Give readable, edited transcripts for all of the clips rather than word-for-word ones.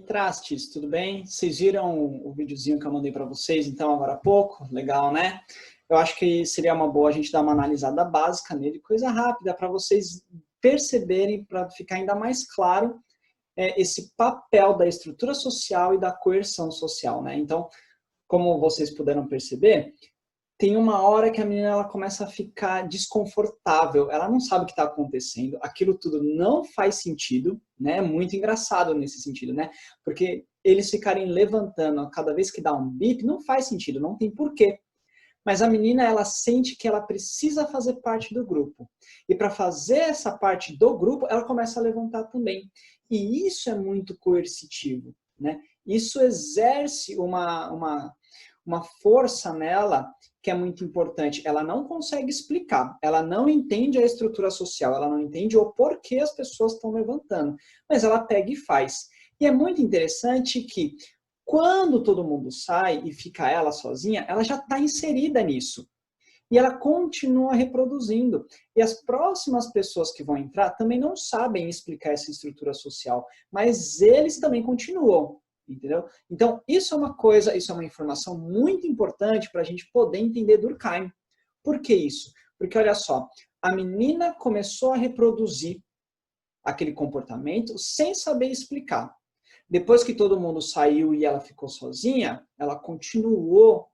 Trastes, tudo bem? Vocês viram o videozinho que eu mandei para vocês, então, agora há pouco? Legal, né? Eu acho que seria uma boa a gente dar uma analisada básica nele, coisa rápida, para vocês perceberem, para ficar ainda mais claro, esse papel da estrutura social e da coerção social, né? Então, como vocês puderam perceber, tem uma hora que a menina ela começa a ficar desconfortável, ela não sabe o que está acontecendo, aquilo tudo não faz sentido, né? Muito engraçado nesse sentido, né? Porque eles ficarem levantando a cada vez que dá um bip, não faz sentido, não tem porquê. Mas a menina, ela sente que ela precisa fazer parte do grupo. E para fazer essa parte do grupo, ela começa a levantar também. E isso é muito coercitivo, né? Isso exerce uma força nela que é muito importante. Ela não consegue explicar, ela não entende a estrutura social, ela não entende o porquê as pessoas estão levantando, mas ela pega e faz. E é muito interessante que quando todo mundo sai e fica ela sozinha, ela já está inserida nisso. E ela continua reproduzindo. E as próximas pessoas que vão entrar também não sabem explicar essa estrutura social, mas eles também continuam. Entendeu? Então, isso é uma coisa, isso é uma informação muito importante para a gente poder entender Durkheim. Por que isso? Porque, olha só, a menina começou a reproduzir aquele comportamento sem saber explicar. Depois que todo mundo saiu e ela ficou sozinha, ela continuou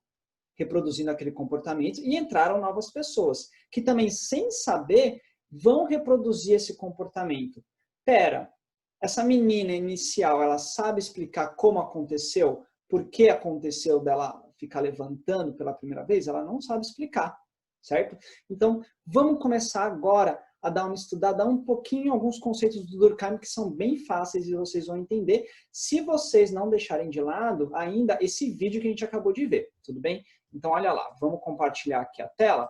reproduzindo aquele comportamento e entraram novas pessoas, que também, sem saber, vão reproduzir esse comportamento. Pera, essa menina inicial, ela sabe explicar como aconteceu, por que aconteceu dela ficar levantando pela primeira vez? Ela não sabe explicar, certo? Então, vamos começar agora a dar uma estudada um pouquinho alguns conceitos do Durkheim que são bem fáceis e vocês vão entender, se vocês não deixarem de lado ainda esse vídeo que a gente acabou de ver, tudo bem? Então, olha lá, vamos compartilhar aqui a tela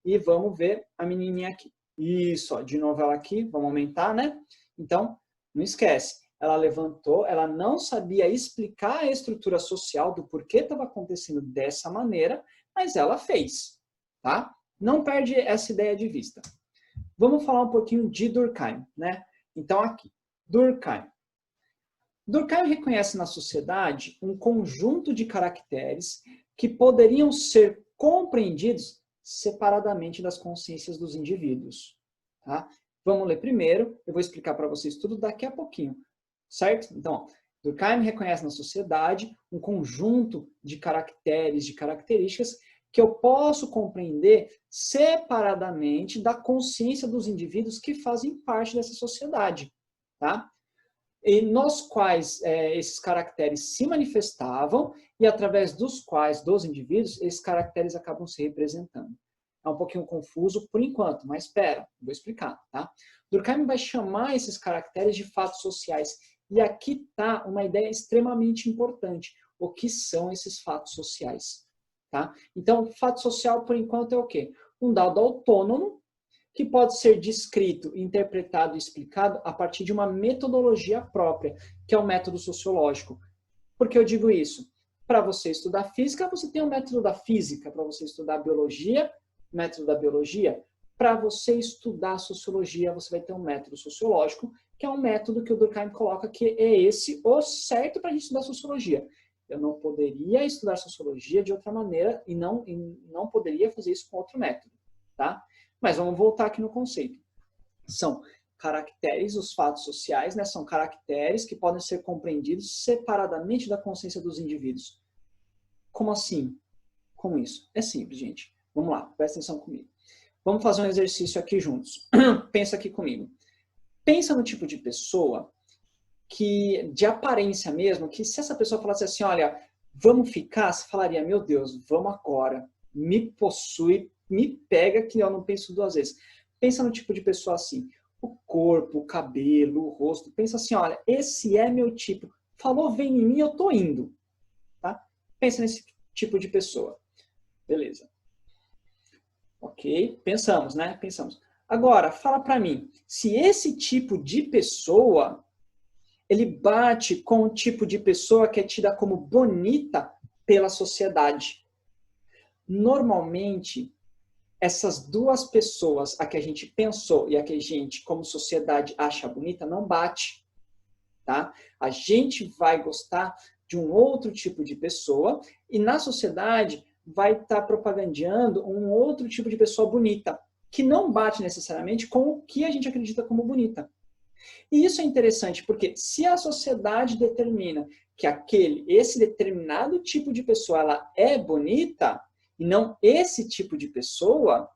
e vamos ver a menininha aqui. Isso, ó, de novo ela aqui, vamos aumentar, né? Então, não esquece, ela levantou, ela não sabia explicar a estrutura social do porquê estava acontecendo dessa maneira, mas ela fez, tá? Não perde essa ideia de vista. Vamos falar um pouquinho de Durkheim, né? Então, aqui, Durkheim. Durkheim reconhece na sociedade um conjunto de caracteres que poderiam ser compreendidos separadamente das consciências dos indivíduos, tá? Vamos ler primeiro, eu vou explicar para vocês tudo daqui a pouquinho, certo? Então, Durkheim reconhece na sociedade um conjunto de caracteres, de características que eu posso compreender separadamente da consciência dos indivíduos que fazem parte dessa sociedade, tá? E nos quais esses caracteres se manifestavam e através dos quais, dos indivíduos, esses caracteres acabam se representando. É um pouquinho confuso por enquanto, mas espera, vou explicar, tá? Durkheim vai chamar esses caracteres de fatos sociais. E aqui está uma ideia extremamente importante. O que são esses fatos sociais? Tá? Então, fato social, por enquanto, é o quê? Um dado autônomo que pode ser descrito, interpretado e explicado a partir de uma metodologia própria, que é o método sociológico. Por que eu digo isso? Para você estudar física, você tem o método da física. Para você estudar biologia, método da biologia. Para você estudar sociologia, você vai ter um método sociológico, que é um método que o Durkheim coloca que é esse o certo para a gente estudar sociologia. Eu não poderia estudar sociologia de outra maneira e não poderia fazer isso com outro método, tá? Mas vamos voltar aqui no conceito. São caracteres, os fatos sociais, né? São caracteres que podem ser compreendidos separadamente da consciência dos indivíduos. Como assim? Como isso? É simples, gente. Vamos lá, presta atenção comigo. Vamos fazer um exercício aqui juntos. Pensa aqui comigo. Pensa no tipo de pessoa que, de aparência mesmo, que se essa pessoa falasse assim, olha, vamos ficar, você falaria, meu Deus, vamos agora, me possui, me pega que eu não penso duas vezes. Pensa no tipo de pessoa assim, o corpo, o cabelo, o rosto, pensa assim, olha, esse é meu tipo, falou, vem em mim, eu tô indo, tá? Pensa nesse tipo de pessoa. Beleza. Ok, pensamos, né? Pensamos. Agora, fala pra mim, se esse tipo de pessoa ele bate com o tipo de pessoa que é tida como bonita pela sociedade. Normalmente, essas duas pessoas, a que a gente pensou e a que a gente, como sociedade, acha bonita, não bate. tá? A gente vai gostar de um outro tipo de pessoa e na sociedade vai estar propagandeando um outro tipo de pessoa bonita, que não bate necessariamente com o que a gente acredita como bonita. E isso é interessante, porque se a sociedade determina que esse determinado tipo de pessoa ela é bonita, e não esse tipo de pessoa,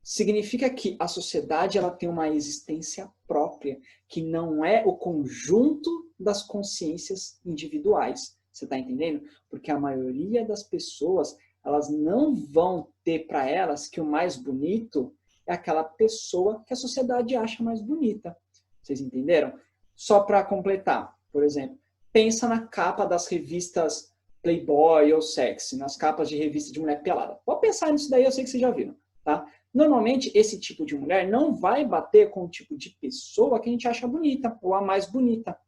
significa que a sociedade ela tem uma existência própria, que não é o conjunto das consciências individuais. Você está entendendo? Porque a maioria das pessoas, elas não vão ter para elas que o mais bonito é aquela pessoa que a sociedade acha mais bonita. Vocês entenderam? Só para completar, por exemplo, pensa na capa das revistas Playboy ou Sexy, nas capas de revista de mulher pelada. Pode pensar nisso daí, eu sei que vocês já viram, tá? Normalmente, esse tipo de mulher não vai bater com o tipo de pessoa que a gente acha bonita, ou a mais bonita,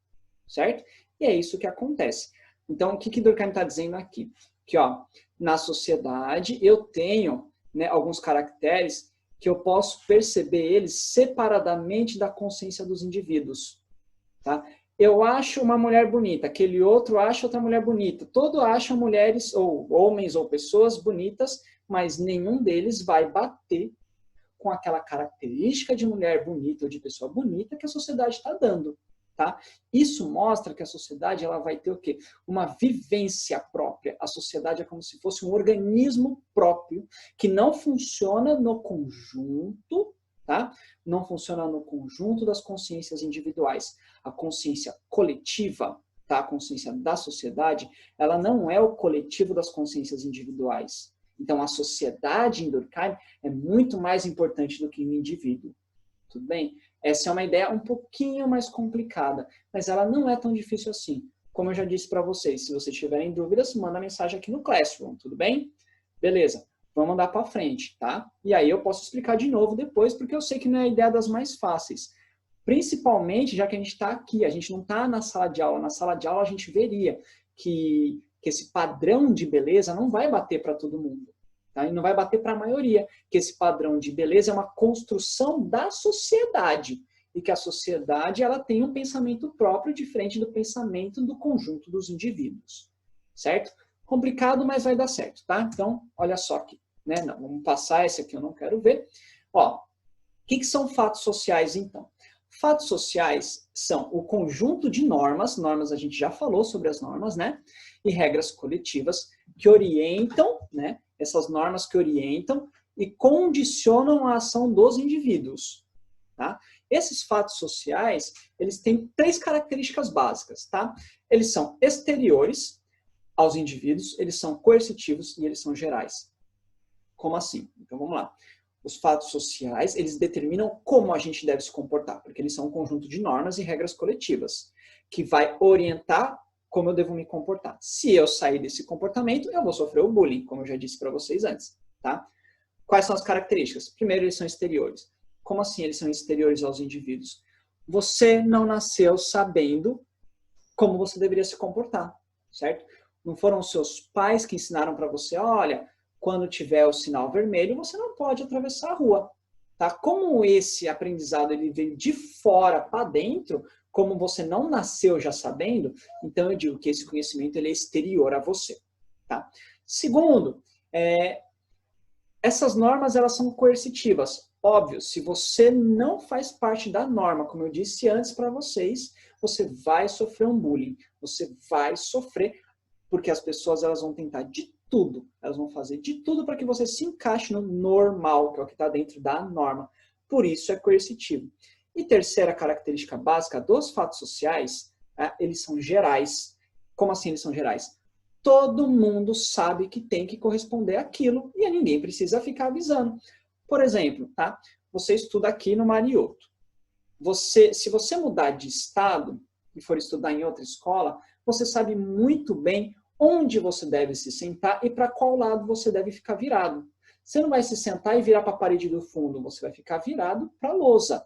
certo? E é isso que acontece. Então, o que Durkheim está dizendo aqui? Que, ó, na sociedade, eu tenho, né, alguns caracteres que eu posso perceber eles separadamente da consciência dos indivíduos, tá? Eu acho uma mulher bonita, aquele outro acha outra mulher bonita. Todo acha mulheres, ou homens, ou pessoas bonitas, mas nenhum deles vai bater com aquela característica de mulher bonita ou de pessoa bonita que a sociedade está dando, tá? Isso mostra que a sociedade ela vai ter o quê? Uma vivência própria. A sociedade é como se fosse um organismo próprio que não funciona no conjunto, tá? Não funciona no conjunto das consciências individuais. A consciência coletiva, tá? A consciência da sociedade, ela não é o coletivo das consciências individuais. Então, a sociedade em Durkheim é muito mais importante do que o indivíduo. Tudo bem? Essa é uma ideia um pouquinho mais complicada, mas ela não é tão difícil assim. Como eu já disse para vocês, se vocês tiverem dúvidas, manda mensagem aqui no Classroom, tudo bem? Beleza, vamos andar para frente, tá? E aí eu posso explicar de novo depois, porque eu sei que não é a ideia das mais fáceis. Principalmente, já que a gente está aqui, a gente não está na sala de aula. Na sala de aula a gente veria que esse padrão de beleza não vai bater para todo mundo. Tá? E não vai bater para a maioria, que esse padrão de beleza é uma construção da sociedade. E que a sociedade ela tem um pensamento próprio diferente do pensamento do conjunto dos indivíduos. Certo? Complicado, mas vai dar certo, tá? Então, olha só aqui. Né? Não, vamos passar, esse aqui eu não quero ver. Ó, o que são fatos sociais, então? Fatos sociais são o conjunto de normas, normas a gente já falou sobre as normas, né? E regras coletivas que orientam, né? Essas normas que orientam e condicionam a ação dos indivíduos, tá? Esses fatos sociais, eles têm 3 características básicas, tá? Eles são exteriores aos indivíduos, eles são coercitivos e eles são gerais. Como assim? Então vamos lá. Os fatos sociais, eles determinam como a gente deve se comportar, porque eles são um conjunto de normas e regras coletivas, que vai orientar como eu devo me comportar. Se eu sair desse comportamento, eu vou sofrer o bullying, como eu já disse para vocês antes, tá? Quais são as características? Primeiro, eles são exteriores. Como assim eles são exteriores aos indivíduos? Você não nasceu sabendo como você deveria se comportar, certo? Não foram os seus pais que ensinaram para você, olha, quando tiver o sinal vermelho, você não pode atravessar a rua. Tá? Como esse aprendizado ele veio de fora para dentro, como você não nasceu já sabendo, então eu digo que esse conhecimento ele é exterior a você. Tá? Segundo, essas normas elas são coercitivas. Óbvio, se você não faz parte da norma, como eu disse antes para vocês, você vai sofrer um bullying. Você vai sofrer, porque as pessoas elas vão tentar de tudo. Elas vão fazer de tudo para que você se encaixe no normal, que é o que está dentro da norma. Por isso é coercitivo. E terceira característica básica dos fatos sociais, eles são gerais. Como assim eles são gerais? Todo mundo sabe que tem que corresponder àquilo e ninguém precisa ficar avisando. Por exemplo, tá? Você estuda aqui no Marioto. Se você mudar de estado e for estudar em outra escola, você sabe muito bem onde você deve se sentar e para qual lado você deve ficar virado. Você não vai se sentar e virar para a parede do fundo, você vai ficar virado para a lousa,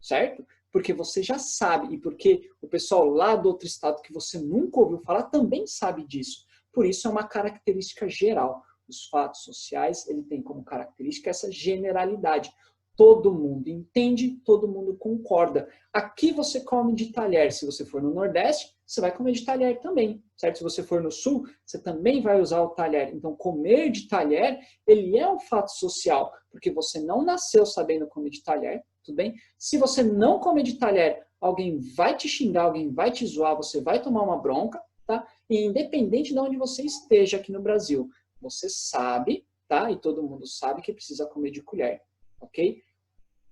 certo? Porque você já sabe e porque o pessoal lá do outro estado que você nunca ouviu falar também sabe disso. Por isso é uma característica geral. Os fatos sociais, ele tem como característica essa generalidade. todo mundo entende, todo mundo concorda. Aqui você come de talher. Se você for no Nordeste, você vai comer de talher também, certo? Se você for no Sul, você também vai usar o talher. Então, comer de talher, ele é um fato social, porque você não nasceu sabendo comer de talher, tudo bem? Se você não comer de talher, alguém vai te xingar, alguém vai te zoar, você vai tomar uma bronca, tá? E independente de onde você esteja aqui no Brasil, você sabe, tá? E todo mundo sabe que precisa comer de colher, ok?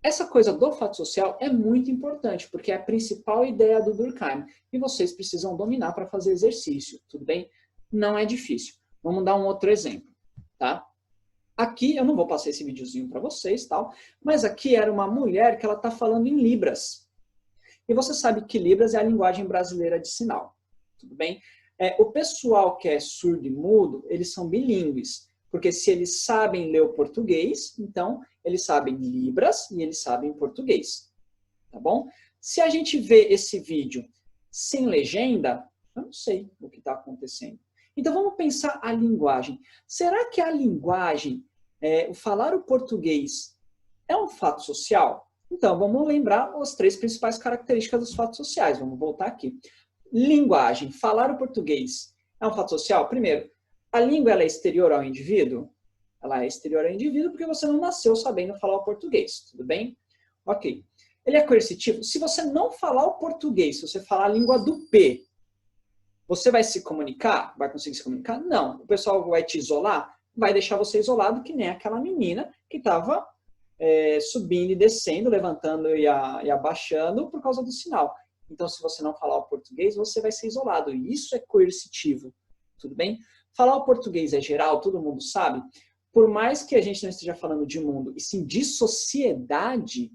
Essa coisa do fato social é muito importante, porque é a principal ideia do Durkheim. E vocês precisam dominar para fazer exercício, tudo bem? Não é difícil. Vamos dar um outro exemplo, tá? Aqui, eu não vou passar esse videozinho para vocês, tal, mas aqui era uma mulher que ela está falando em Libras. E você sabe que Libras é a linguagem brasileira de sinal, tudo bem? O pessoal que é surdo e mudo, eles são bilíngues, porque se eles sabem ler o português, então eles sabem Libras e eles sabem português, tá bom? Se a gente vê esse vídeo sem legenda, eu não sei o que está acontecendo. Então vamos pensar a linguagem. Será que a linguagem, o falar o português, é um fato social? Então vamos lembrar as 3 principais características dos fatos sociais. Vamos voltar aqui. Linguagem, falar o português, é um fato social? Primeiro, a língua ela é exterior ao indivíduo? Ela é exterior ao indivíduo porque você não nasceu sabendo falar o português, tudo bem? Ok. Ele é coercitivo? Se você não falar o português, se você falar a língua do P, você vai se comunicar? Vai conseguir se comunicar? Não. O pessoal vai te isolar? Vai deixar você isolado, que nem aquela menina que estava subindo e descendo, levantando e abaixando por causa do sinal. Então, se você não falar o português, você vai ser isolado. E isso é coercitivo, tudo bem? Falar o português é geral, todo mundo sabe. Por mais que a gente não esteja falando de mundo, e sim de sociedade,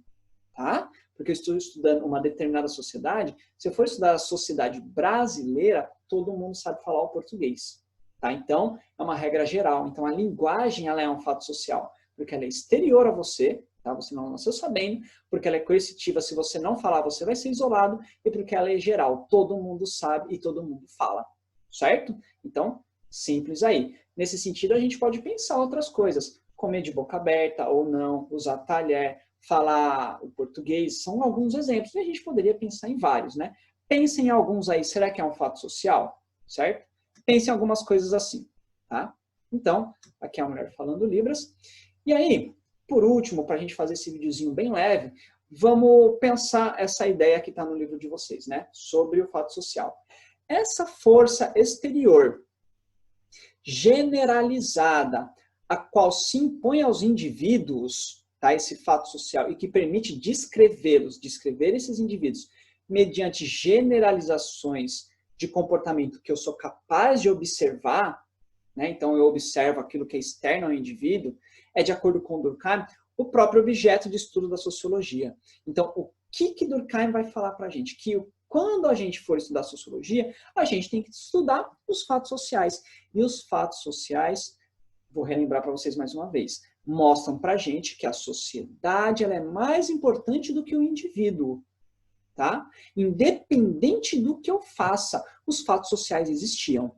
tá? Porque eu estou estudando uma determinada sociedade, se eu for estudar a sociedade brasileira, todo mundo sabe falar o português, tá? Então, é uma regra geral. Então, a linguagem, ela é um fato social, porque ela é exterior a você, tá? Você não nasceu sabendo, porque ela é coercitiva, se você não falar, você vai ser isolado, e porque ela é geral, todo mundo sabe e todo mundo fala, certo? Então, simples aí. Nesse sentido, a gente pode pensar outras coisas, comer de boca aberta ou não, usar talher, falar o português, são alguns exemplos, e a gente poderia pensar em vários, né? Pensem em alguns aí, será que é um fato social? Certo? Pensem em algumas coisas assim, tá? Então, aqui é a mulher falando Libras. E aí, por último, para a gente fazer esse videozinho bem leve, vamos pensar essa ideia que está no livro de vocês, né? Sobre o fato social. Essa força exterior generalizada, a qual se impõe aos indivíduos, tá, esse fato social, e que permite descrevê-los, descrever esses indivíduos, mediante generalizações de comportamento que eu sou capaz de observar, né, então eu observo aquilo que é externo ao indivíduo, é, de acordo com Durkheim, o próprio objeto de estudo da sociologia. Então, o que Durkheim vai falar para a gente? Que quando a gente for estudar sociologia, a gente tem que estudar os fatos sociais. E os fatos sociais, vou relembrar para vocês mais uma vez, mostram para a gente que a sociedade ela é mais importante do que o indivíduo. Tá? Independente do que eu faça, os fatos sociais existiam.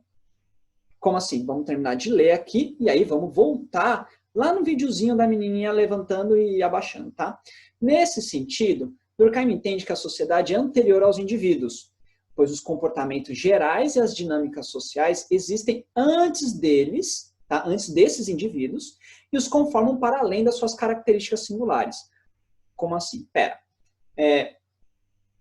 Como assim? Vamos terminar de ler aqui e aí vamos voltar lá no videozinho da menininha levantando e abaixando, tá? Nesse sentido, Durkheim entende que a sociedade é anterior aos indivíduos, pois os comportamentos gerais e as dinâmicas sociais existem antes deles, tá? Antes desses indivíduos, e os conformam para além das suas características singulares. Como assim?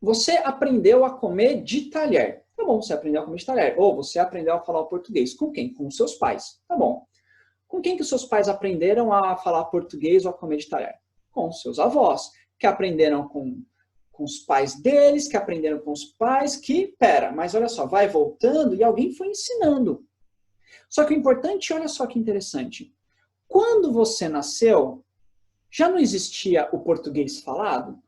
Você aprendeu a comer de talher. Tá bom, você aprendeu a comer de talher. Ou você aprendeu a falar o português. Com quem? Com os seus pais. Tá bom. Com quem que os seus pais aprenderam a falar português ou a comer de talher? Com os seus avós, que aprenderam com os pais deles, que aprenderam com os pais, que, mas olha só, vai voltando e alguém foi ensinando. Só que o importante, olha só que interessante, quando você nasceu, já não existia o português falado?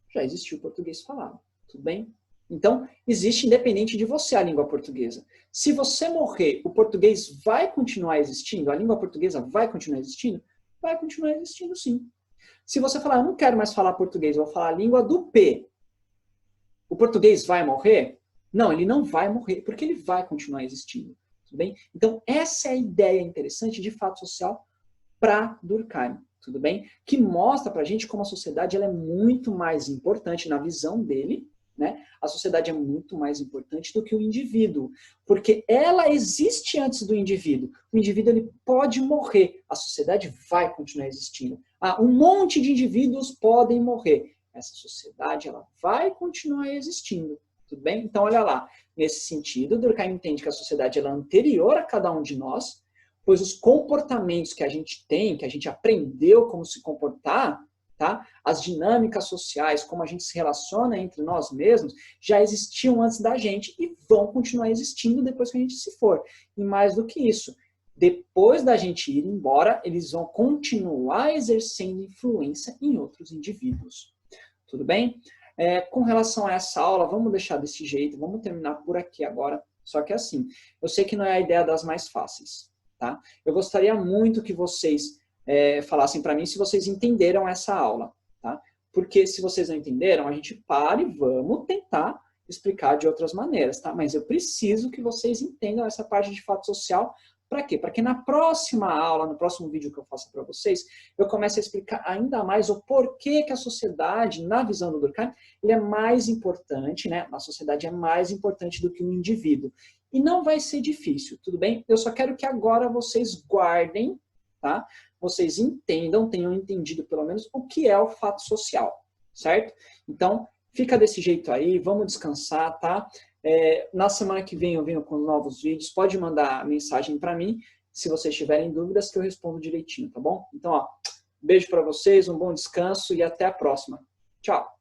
Já existia o português falado, tudo bem? Então, existe independente de você a língua portuguesa. Se você morrer, o português vai continuar existindo? A língua portuguesa vai continuar existindo? Vai continuar existindo, sim. Se você falar, eu não quero mais falar português, eu vou falar a língua do P, o português vai morrer? Não, ele não vai morrer, porque ele vai continuar existindo, tudo bem? Então, essa é a ideia interessante de fato social para Durkheim. tudo bem? Que mostra pra gente como a sociedade ela é muito mais importante na visão dele, né? A sociedade é muito mais importante do que o indivíduo, porque ela existe antes do indivíduo. O indivíduo ele pode morrer, a sociedade vai continuar existindo. Um monte de indivíduos podem morrer. Essa sociedade ela vai continuar existindo, tudo bem? Então, olha lá, nesse sentido, Durkheim entende que a sociedade ela é anterior a cada um de nós, pois os comportamentos que a gente tem, que a gente aprendeu como se comportar, tá? As dinâmicas sociais, como a gente se relaciona entre nós mesmos, já existiam antes da gente e vão continuar existindo depois que a gente se for. E mais do que isso, depois da gente ir embora, eles vão continuar exercendo influência em outros indivíduos. Tudo bem? Com relação a essa aula, vamos deixar desse jeito, vamos terminar por aqui agora. Só que assim, eu sei que não é a ideia das mais fáceis, tá? Eu gostaria muito que vocês falassem para mim se vocês entenderam essa aula, tá? Porque se vocês não entenderam, a gente para e vamos tentar explicar de outras maneiras, tá? Mas eu preciso que vocês entendam essa parte de fato social. Para quê? Para que na próxima aula, no próximo vídeo que eu faço para vocês, eu comece a explicar ainda mais o porquê que a sociedade, na visão do Durkheim, ele é mais importante, né? A sociedade é mais importante do que o indivíduo. E não vai ser difícil, tudo bem? Eu só quero que agora vocês guardem, tá? Vocês entendam, tenham entendido pelo menos o que é o fato social, certo? Então, fica desse jeito aí, vamos descansar, tá? Na semana que vem eu venho com novos vídeos, pode mandar mensagem para mim, se vocês tiverem dúvidas que eu respondo direitinho, tá bom? Então, ó, beijo para vocês, um bom descanso e até a próxima. Tchau!